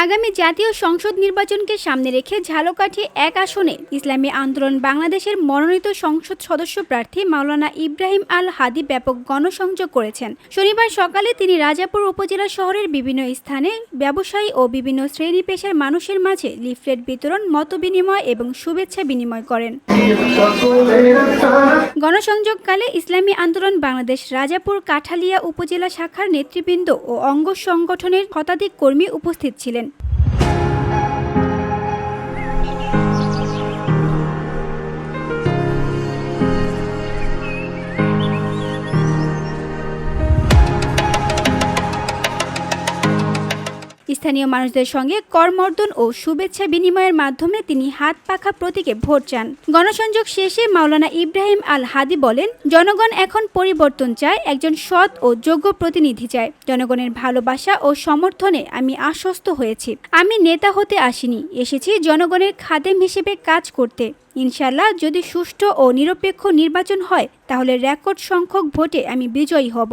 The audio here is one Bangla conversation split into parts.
আগামী জাতীয় সংসদ নির্বাচনকে সামনে রেখে ঝালকাঠি ১ আসনে ইসলামী আন্দোলন বাংলাদেশের মনোনীত সংসদ সদস্য প্রার্থী মাওলানা ইব্রাহিম আল হাদি ব্যাপক গণসংযোগ করেছেন। শনিবার সকালে তিনি রাজাপুর উপজেলা শহরের বিভিন্ন স্থানে ব্যবসায়ী ও বিভিন্ন শ্রেণী পেশার মানুষের মাঝে লিফলেট বিতরণ, মতবিনিময় এবং শুভেচ্ছা বিনিময় করেন। গণসংযোগকালে ইসলামী আন্দোলন বাংলাদেশ রাজাপুর কাঠালিয়া উপজেলা শাখার নেতৃবৃন্দ ও অঙ্গ সংগঠনের শতাধিক কর্মী উপস্থিত ছিলেন। স্থানীয় মানুষদের সঙ্গে করমর্দন ও শুভেচ্ছা বিনিময়ের মাধ্যমে তিনি হাত পাখা প্রতীকে ভোট চান। গণসংযোগ শেষে মাওলানা ইব্রাহিম আল হাদি বলেন, জনগণ এখন পরিবর্তন চায়, একজন সৎ ও যোগ্য প্রতিনিধি চায়। জনগণের ভালোবাসা ও সমর্থনে আমি আশ্বস্ত হয়েছি। আমি নেতা হতে আসিনি, এসেছি জনগণের খাদেম হিসেবে কাজ করতে। ইনশাআল্লাহ যদি সুষ্ঠু ও নিরপেক্ষ নির্বাচন হয় তাহলে রেকর্ড সংখ্যক ভোটে আমি বিজয়ী হব।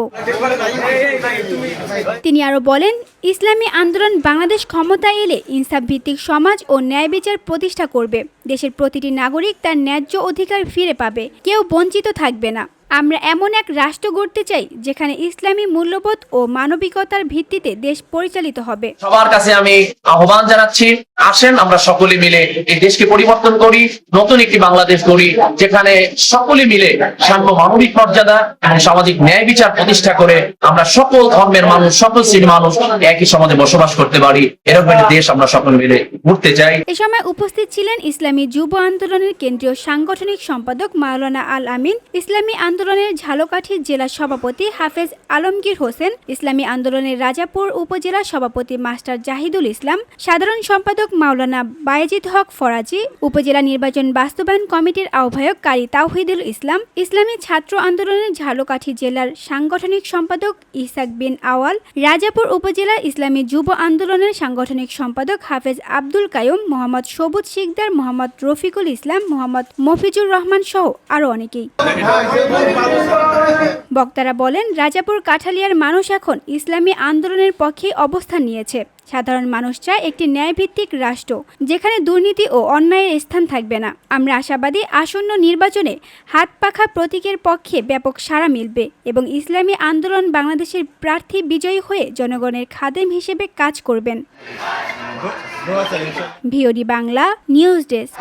তিনি আরো বলেন, ইসলামী আন্দোলন বাংলাদেশ ক্ষমতায় এলে ইনসাফ ভিত্তিক সমাজ ও ন্যায় বিচার প্রতিষ্ঠা করবে। দেশের প্রতিটি নাগরিক তার ন্যায্য অধিকার ফিরে পাবে, কেউ বঞ্চিত থাকবে না। আমরা এমন এক রাষ্ট্র গড়তে চাই যেখানে ইসলামী মূল্যবোধ ও মানবিকতার ভিত্তিতে দেশ পরিচালিত হবে। সবার কাছে আমি আহ্বান জানাচ্ছি, আসেন আমরা সকলে মিলে এই দেশকে পরিবর্তন করি, নতুন একটি বাংলাদেশ গড়ি, যেখানে সকলে মিলে সাম্য মানবিক মর্যাদা এবং সামাজিক ন্যায় বিচার প্রতিষ্ঠা করে আমরা সকল ধর্মের মানুষ, সকল শ্রেণীর মানুষ একই সমাজে বসবাস করতে পারি। এরকম একটি দেশ আমরা সকলে মিলে গড়তে চাই। এ সময় উপস্থিত ছিলেন ইসলামী যুব আন্দোলনের কেন্দ্রীয় সাংগঠনিক সম্পাদক মাওলানা আল আমিন, ইসলামী আন্দোলনের ঝালকাঠি জেলা সভাপতি হাফেজ আলমগীর হোসেন, ইসলামী আন্দোলনের রাজাপুর উপজেলা সভাপতি মাস্টার জাহিদুল ইসলাম, সাধারণ সম্পাদক মাওলানা বায়েজিদ হক ফরাজি, উপজেলা নির্বাচন বাস্তবায়ন কমিটির আহ্বায়ক কারি তাওহিদুল ইসলাম, ইসলামী ছাত্র আন্দোলনের ঝালকাঠি জেলার সাংগঠনিক সম্পাদক ইসাক বিন আওয়াল, রাজাপুর উপজেলা ইসলামী যুব আন্দোলনের সাংগঠনিক সম্পাদক হাফেজ আব্দুল কায়ুম, মোহাম্মদ সবুজ শিকদার, মোহাম্মদ রফিকুল ইসলাম, মোহাম্মদ মফিজুর রহমান সহ আরো অনেকেই। বক্তারা বলেন, রাজাপুর কাঠালিয়ার মানুষ এখন ইসলামী আন্দোলনের পক্ষে অবস্থান নিয়েছে। সাধারণ মানুষ চায় একটি ন্যায়ভিত্তিক রাষ্ট্র যেখানে দুর্নীতি ও অন্যায়ের স্থান থাকবে না। আমরা আশাবাদী আসন্ন নির্বাচনে হাত পাখা প্রতীকের পক্ষে ব্যাপক সাড়া মিলবে এবং ইসলামী আন্দোলন বাংলাদেশের প্রার্থী বিজয়ী হয়ে জনগণের খাদেম হিসেবে কাজ করবেন। VOD Bangla news desk.